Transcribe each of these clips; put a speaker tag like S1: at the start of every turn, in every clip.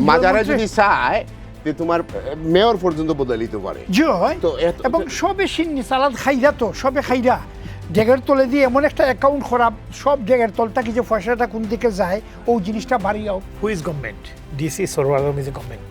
S1: মাজারে যদি চায় তে তোমার মেয়র পর্যন্ত বদলিতে পারে
S2: জয়
S1: তো
S2: এবং সবে সিন্নি সালাদ খাইরা তো সবে খাইরা ডেগের তলে দিয়ে এমন একটা অ্যাকাউন্ট খারাপ সব ডেগের তলটা কি যে পয়সাটা কোন দিকে যায় ও জিনিসটা বাড়িয়াও
S3: who is government DC Sarwar Alam is a government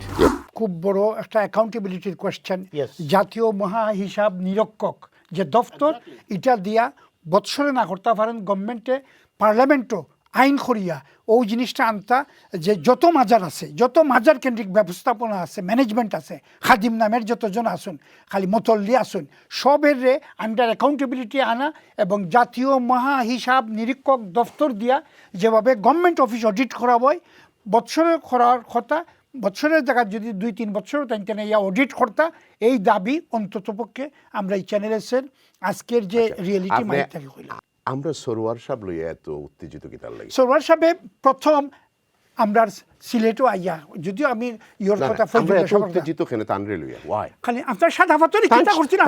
S2: খুব বড় একটা অ্যাকাউন্টেবিলিটির কোয়েশ্চেন
S3: Yes.
S2: জাতীয় মহা হিসাব নিরীক্ষক যে দফতর এটা দিয়া বৎসরে না করতে পারেন গভর্নমেন্টে পার্লামেন্টও আইন করিয়া ও জিনিসটা আনতা যে যত মাজার আছে যত মাজার কেন্দ্রিক ব্যবস্থাপনা আছে ম্যানেজমেন্ট আছে খাদিম নামের যতজন আসুন খালি মতল্লি আসুন সবের রে আন্ডার অ্যাকাউন্টেবিলিটি আনা এবং জাতীয় মহা হিসাব নিরীক্ষক দফতর দিয়া যেভাবে গভর্নমেন্ট অফিস অডিট করা হয় বৎসরে করার কথা বছরের জায়গায় যদি 2-3 বছরও টাইম ইয়া অডিট করতা এই দাবি অন্ততপক্ষে আমরা এই চ্যানেলের আজকের যে রিয়েলিটি মাইক থেকে হইলাম
S1: আমরা সরোয়ার সাহেব লইয়া এত উত্তেজিত কি তার লাগে
S2: সরওয়ার সাহেব প্রথম আমরা সিলেটও আইয়া যদিও আমি ইয়োর কথা
S1: আমরা এত উত্তেজিত কেন তানরে লইয়া ওয়াই
S2: খালি আপনার সাদা পাথরে কিতা করছেন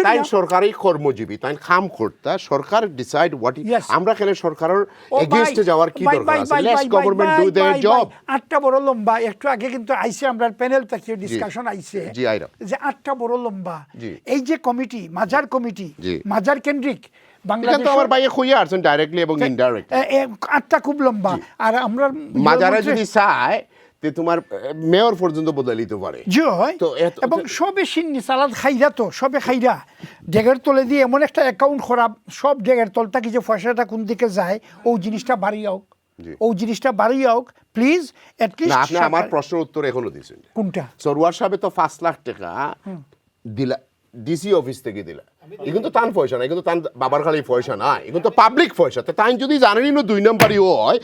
S1: তাই সরকারি কর্মজীবী তাই কাম করতা সরকার ডিসাইড হোয়াট আমরা কেন সরকারের এগেইনস্টে যাওয়ার কি দরকার আছে let's government do their job
S2: আটটা বড় লম্বা একটু আগে কিন্তু আইছে আমরা প্যানেল থেকে ডিসকাশন আইছে
S1: জি আইরা
S2: যে আটটা বড় লম্বা
S1: জি।
S2: এই যে কমিটি মাজার কমিটি
S1: জি।
S2: মাজার কেন্দ্রিক
S1: এটা তো আমার বাইরে কইয়া আছেন ডাইরেক্টলি এবং ইনডাইরেক্ট
S2: আটটা খুব লম্বা আর আমরা
S1: মাজারে যদি চায় তে তোমার মেয়র পর্যন্ত বদলিতে পারে
S2: জয়
S1: তো
S2: এবং সবে সিন্নি সালাদ খাইরা তো সবে খাইরা ডেগের তলে দিয়ে এমন একটা অ্যাকাউন্ট খারাপ সব ডেগের তলটা কি যে পয়সাটা কোন দিকে যায় ও জিনিসটা বাড়িয়াও
S1: জি।
S2: ও জিনিসটা বাড়িয়াও প্লিজ
S1: না
S2: অ্যাটলিস্ট
S1: আপনি আমার প্রশ্নের উত্তর এখনো দিয়েছেন
S2: কোনটা
S1: সরওয়ার সাহেব তো 5 লাখ টাকা দিলা ডিসি অফিস থেকে দিলা এখন তো তান পয়সা না এখন তো তান বাবার খালি পয়সা না এখন তো পাবলিক পয়সা তো তাই যদি জানেনই না 2 নাম্বারই হয়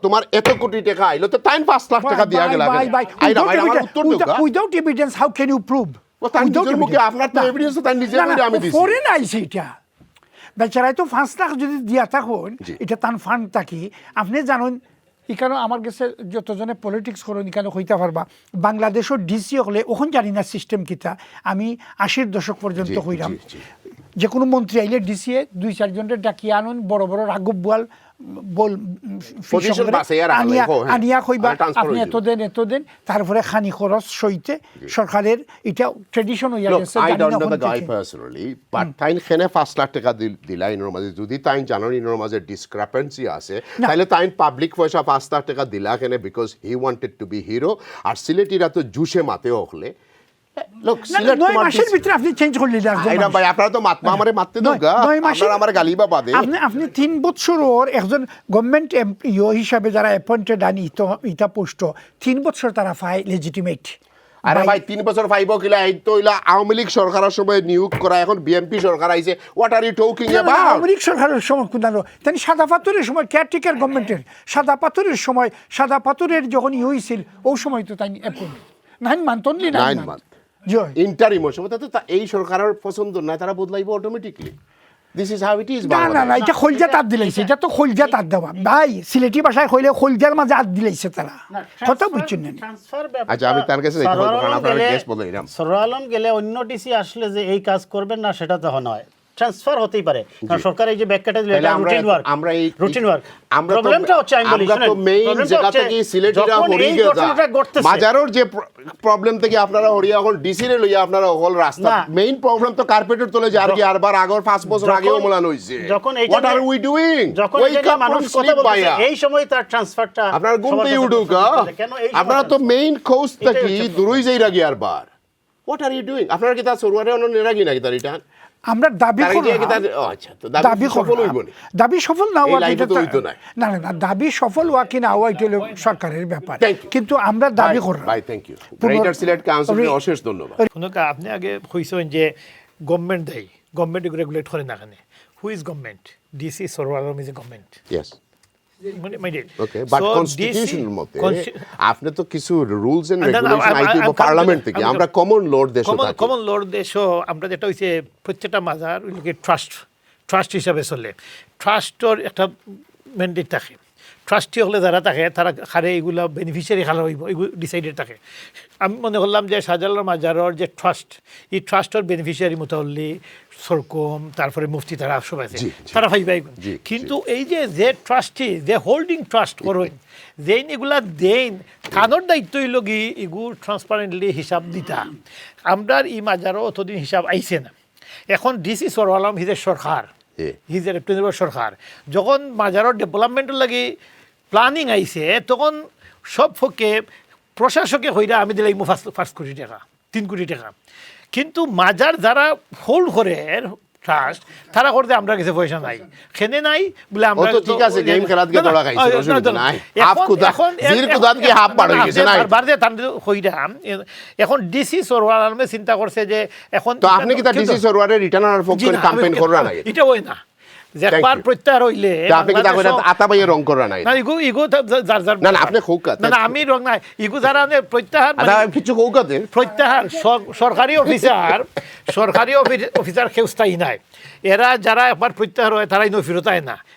S1: তোমার এত কোটি টাকা আইলো তো তাই 5 লাখ টাকা দিয়া গেল আমার উত্তর দাও
S2: without evidence how can you prove
S1: তাই নিজের মুখে আপনার তো এভিডেন্স তাই নিজের মুখে আমি দিছি
S2: ফরেন আইছে এটা বেচারাই তো 5 লাখ যদি দিয়া থাকুন এটা তান ফান্ড থাকি আপনি জানেন এখানে আমার কাছে যতজনে পলিটিক্স করেন এখানে হইতে পারবা বাংলাদেশও ডিসি হলে ওখান জানি না সিস্টেম কিতা আমি 80-র দশক পর্যন্ত হইলাম যে কোনো মন্ত্রী আইলে ডিসিএ 2-4 জনের ডাকিয়ে আনুন বড় বড় রাঘব বোয়াল বল আনিয়া কইবা আপনি এত দেন তারপরে খানি খরচ সইতে সরকারের এটা ট্রেডিশন হইয়া গেছে
S1: I don't know the guy personally but তাই খেনে 5 লাখ টাকা দিলা ইনোর মাঝে যদি তাই জানেন ইনোর মাঝে ডিসক্রিপেন্সি আছে তাহলে তাই পাবলিক পয়সা 5 লাখ টাকা দিলা কেন because he wanted to be hero আর সিলেটিরা তো জুসে মাতে হলে লোক সিলেট
S2: তোমার মাসের ভিতরে আপনি চেঞ্জ করলেন
S1: আইরা ভাই আপনারা তো আমারে মারতে দাওগা আপনারা আমার গালি বা বাদে
S2: আপনি 3 বছর ওর একজন গভর্নমেন্ট এমপি হিসাবে যারা অ্যাপয়েন্টেড আনি তো এটা পোস্ট 3 বছর তারা পায় লেজিটিমেট
S1: আরে ভাই 3 বছর পাইবো কিলা এই তো ইলা আওয়ামী লীগ সরকারের সময় নিয়োগ করা এখন বিএনপি সরকার আইছে what are you talking about
S2: Awami League সরকারের সময় কোনালো তাই সাদা পাথরের সময় কেয়ারটেকার গভর্নমেন্টের সাদা পাথরের সময় সাদা পাথরের যখন হইছিল ওই সময় তো তাই অ্যাপয়েন্ট 9 মান্থ অনলি 9 মান্থ জয়
S1: ইন্টারিম সময় তো এই সরকারের পছন্দ না তারা বদলাইবো automatically this is how it is
S2: না এটা খলজা তার দিলাইছে এটা তো খলজা তার দেওয়া ভাই সিলেটি ভাষায় কইলে খলজার মাঝে হাত দিলাইছে তারা কথা বুঝছেন না
S1: আচ্ছা আমি তার কাছে যাইতে পারবো কারণ আপনারা কেস বলাইরাম
S4: সরওয়ার আলম গেলে অন্য ডিসি আসলে যে এই কাজ করবেন না সেটা তো নয় ট্রান্সফার হতেই পারে কারণ সরকার এই যে ব্যাককাটে রুটিন ওয়ার্ক
S1: আমরা এই
S4: রুটিন ওয়ার্ক
S1: আমরা
S4: প্রবলেমটা হচ্ছে আমি বলি
S1: আমরা তো মেইন জায়গা থেকে সিলেটিরা হরিয়ে গেছে মাজারোর যে প্রবলেম থেকে আপনারা হরিয়া এখন ডিসি রে লইয়া আপনারা হল রাস্তা মেইন প্রবলেম তো কার্পেটের তলে যার কি আরবার আগর 5 বছর আগেও মোলান হইছে
S4: যখন এই
S1: হোয়াট আর উই ডুইং
S4: যখন এই যে মানুষ কথা বলছে এই সময় তার ট্রান্সফারটা
S1: আপনারা গুনতে উঠুকা আপনারা তো মেইন কোস্ট থেকে দূরই যাই রাগি আরবার হোয়াট আর ইউ ডুইং আপনারা কি তা সরওয়ারে অন্য নেরাগি নাকি তার এটা
S2: আমরা দাবি
S1: দাবি সফল হইব
S2: দাবি সফল না হওয়া
S1: না
S2: না দাবি সফল হওয়া কিনা হওয়া এটা হলো সরকারের ব্যাপার কিন্তু আমরা দাবি করব
S1: ভাই থ্যাংক ইউ গ্রেটার সিলেট কাউন্সিলকে অশেষ ধন্যবাদ
S3: আপনি আগে কইছেন যে গভর্নমেন্ট দেয় গভর্নমেন্ট রেগুলেট করে না কেন who is government DC Sarwar Alam is a government
S1: yes okay but কনস্টিটিউশনের মতে আপনি তো কিছু রুলস এন্ড রেগুলেশন আইতে পার্লামেন্ট থেকে আমরা কমন লর্ড দেশ থাকি
S3: কমন লর্ড দেশও আমরা যেটা হইছে প্রত্যেকটা মাজার ওইগুলোকে ট্রাস্ট হিসাবে চলে ট্রাস্টর একটা ম্যান্ডেট থাকে ট্রাস্টি হলে যারা থাকে তারা খারে এগুলা বেনিফিশিয়ারি খালা হইব এগুলো ডিসাইডেড থাকে আমি মনে করলাম যে শাহজালাল মাজারের যে ট্রাস্ট এই ট্রাস্টের বেনিফিশিয়ারি মোতাল্লি সরকম তারপরে মুফতি তারা সব আছে তারা ভাইবাই কিন্তু এই যে ট্রাস্টি যে হোল্ডিং ট্রাস্ট করেন যেইন এগুলা দেন থানোর দায়িত্ব হইল গি এগুলো ট্রান্সপারেন্টলি হিসাব দিতা আমরা এই মাজারও অতদিন হিসাব আইছে না এখন ডিসি সরওয়াল আলম হিজের সরকার হিজের রিপ্রেজেন্টেটিভ সরকার যখন মাজারের ডেভেলপমেন্টের লাগি প্ল্যানিং আইছে তখন সব ফকে প্রশাসকে হইরা আমি দিলাই 5 কোটি টাকা 3 কোটি টাকা কিন্তু মাজার যারা হোল্ড করে ট্রাস্ট তারা করতে আমরা কাছে পয়সা নাই খেনে নাই বলে
S1: ও
S3: আমরা
S1: তো ঠিক আছে গেম খেলাত গিয়ে দড়া খাইছে অসুবিধা নাই হাফ কুদা জির কুদাত কি হাফ পাড় হয়ে গেছে নাই
S3: বারদে তান হইরা এখন ডিসি সরওয়ার আলমে চিন্তা করছে যে এখন
S1: তো আপনি কি তা ডিসি সরওয়ারে রিটার্ন আর ফোক করে ক্যাম্পেইন করা নাই
S3: এটা হই না যে একবার
S1: you.
S3: প্রত্যাহার হইলে
S1: তো আপনি কি তা কইরা আতা বাইয়ে রং করা নাই
S3: না ইগো ইগো যার যার
S1: না না আপনি খৌকা
S3: না না আমি রং নাই ইগো যারা প্রত্যাহার
S1: আদা কিছু খৌকা দেন
S3: প্রত্যাহার সরকারি অফিসার কেউ স্থায়ী নাই এরা যারা একবার প্রত্যাহার হয় তারাই ফেরত আয় না